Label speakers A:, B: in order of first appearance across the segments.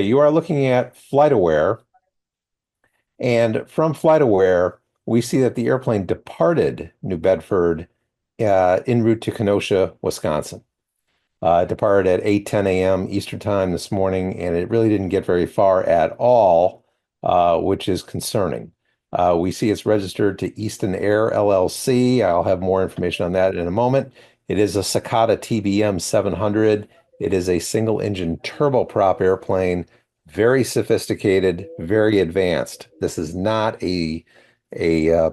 A: You are looking at FlightAware, and from FlightAware, we see that the airplane departed New Bedford en route to Kenosha, Wisconsin. It departed at 8:10 a.m. Eastern Time this morning, and it really didn't get very far at all, which is concerning. We see it's registered to Easton Air LLC. I'll have more information on that in a moment. It is a Cicada TBM 700. It is a single engine turboprop airplane, very sophisticated, very advanced. This is not a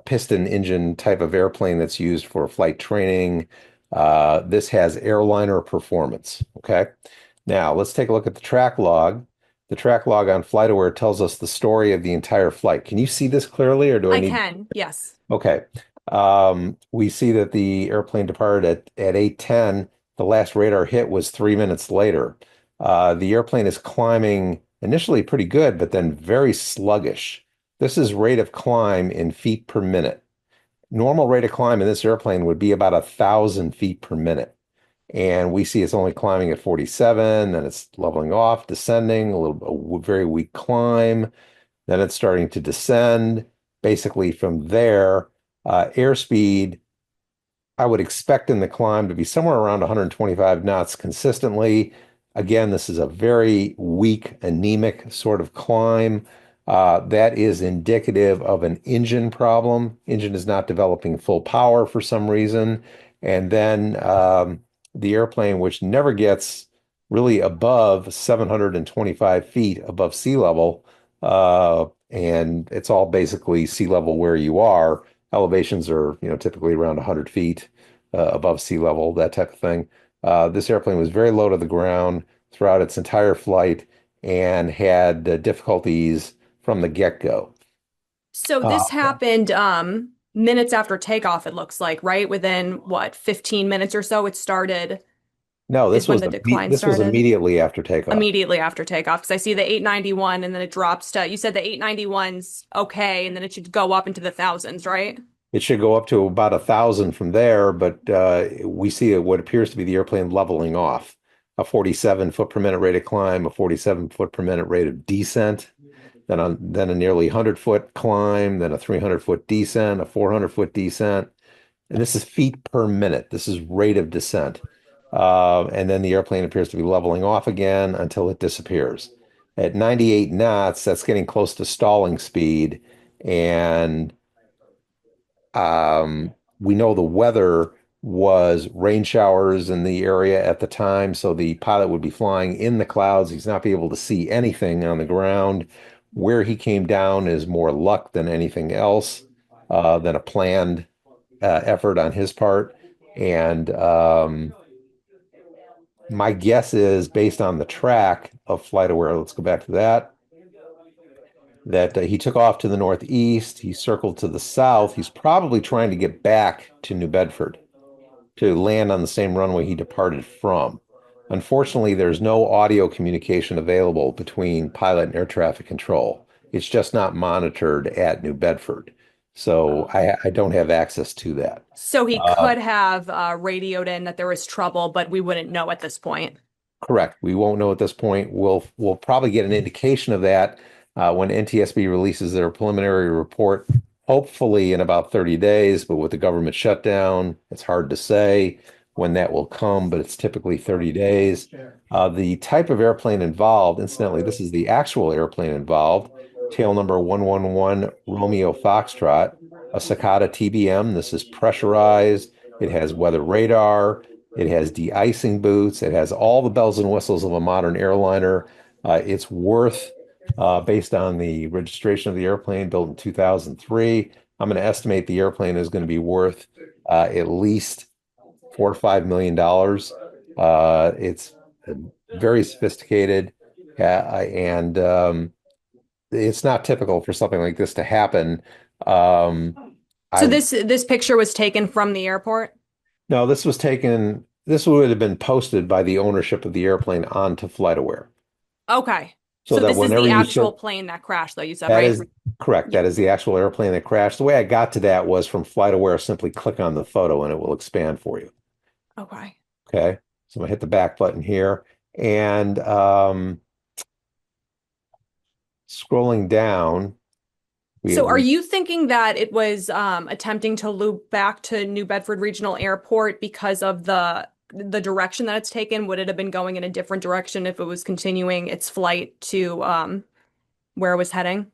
A: piston engine type of airplane that's used for flight training. This has airliner performance. Okay. Now let's take a look at the track log. The track log on FlightAware tells us the story of the entire flight. Can you see this clearly, or do I
B: I
A: need?
B: can, yes.
A: Okay. We see that the airplane departed at 8:10. The last radar hit was 3 minutes later. The airplane is climbing initially pretty good, but then very sluggish. This is rate of climb in feet per minute. Normal rate of climb in this airplane would be about 1,000 feet per minute. And we see it's only climbing at 47, then it's leveling off, descending, a very weak climb. Then it's starting to descend. Basically, from there, airspeed, I would expect in the climb to be somewhere around 125 knots consistently. Again, this is a very weak, anemic sort of climb. That is indicative of an engine problem. Engine is not developing full power for some reason. And then the airplane, which never gets really above 725 feet above sea level, and it's all basically sea level where you are. Elevations are, typically around 100 feet above sea level, that type of thing. This airplane was very low to the ground throughout its entire flight and had difficulties from the get-go.
B: So
A: Uh,
B: this happened minutes after takeoff, it looks like, right? Within what, 15 minutes or so, it started,
A: no,
B: is when the decline
A: this was
B: started.
A: immediately after takeoff.
B: Immediately after takeoff, because I see the 891 and then it drops to, you said the 891's okay, and then it should go up into the thousands, right?
A: It should go up to about 1,000 from there, but we see what appears to be the airplane leveling off. A 47 foot per minute rate of climb, a 47 foot per minute rate of descent, then a nearly 100-foot climb, then a 300-foot descent, a 400-foot descent. And this is feet per minute. This is rate of descent. And then the airplane appears to be leveling off again until it disappears. At 98 knots, that's getting close to stalling speed. And we know the weather was rain showers in the area at the time, so the pilot would be flying in the clouds. He's not be able to see anything on the ground. Where he came down is more luck than anything else, than a planned effort on his part. And my guess is based on the track of FlightAware. Let's go back to that. That he took off to the northeast. He circled to the south. He's probably trying to get back to New Bedford to land on the same runway he departed from. Unfortunately, there's no audio communication available between pilot and air traffic control. It's just not monitored at New Bedford. So I don't have access to that.
B: So he
A: Uh,
B: could have radioed in that there was trouble, but we wouldn't know at this point.
A: Correct. We won't know at this point. We'll probably get an indication of that when NTSB releases their preliminary report, hopefully in about 30 days. But with the government shutdown, it's hard to say when that will come, but it's typically 30 days. The type of airplane involved, incidentally, this is the actual airplane involved, tail number 111 Romeo Foxtrot, a Cicada TBM. This is pressurized. It has weather radar. It has de-icing boots. It has all the bells and whistles of a modern airliner. It's worth, based on the registration of the airplane built in 2003, I'm going to estimate the airplane is going to be worth at least $4 to $5 million. It's very sophisticated, and it's not typical for something like this to happen. Um,
B: So
A: I
B: this picture was taken from the airport?
A: No, this was taken, this would have been posted by the ownership of the airplane onto FlightAware.
B: Okay.
A: So
B: So
A: that
B: this is
A: whenever
B: the
A: you
B: actual
A: said
B: plane that crashed, though, you said,
A: that
B: right?
A: is correct,
B: Yeah.
A: that is the actual airplane that crashed. The way I got to that was from FlightAware, simply click on the photo and it will expand for you.
B: Okay.
A: Okay. So I'm gonna hit the back button here. And scrolling down,
B: So are
A: we
B: you thinking that it was attempting to loop back to New Bedford Regional Airport because of the direction that it's taken? Would it have been going in a different direction if it was continuing its flight to where it was heading?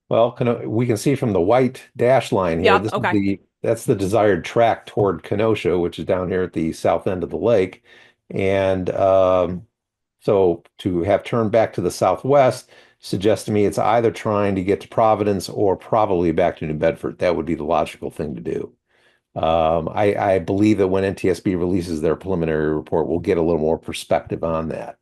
A: well, we can see from the white dash line here,
B: Yep, okay.
A: that's the desired track toward Kenosha, which is down here at the south end of the lake. And so to have turned back to the southwest suggests to me it's either trying to get to Providence or probably back to New Bedford. That would be the logical thing to do. I believe that when NTSB releases their preliminary report, we'll get a little more perspective on that.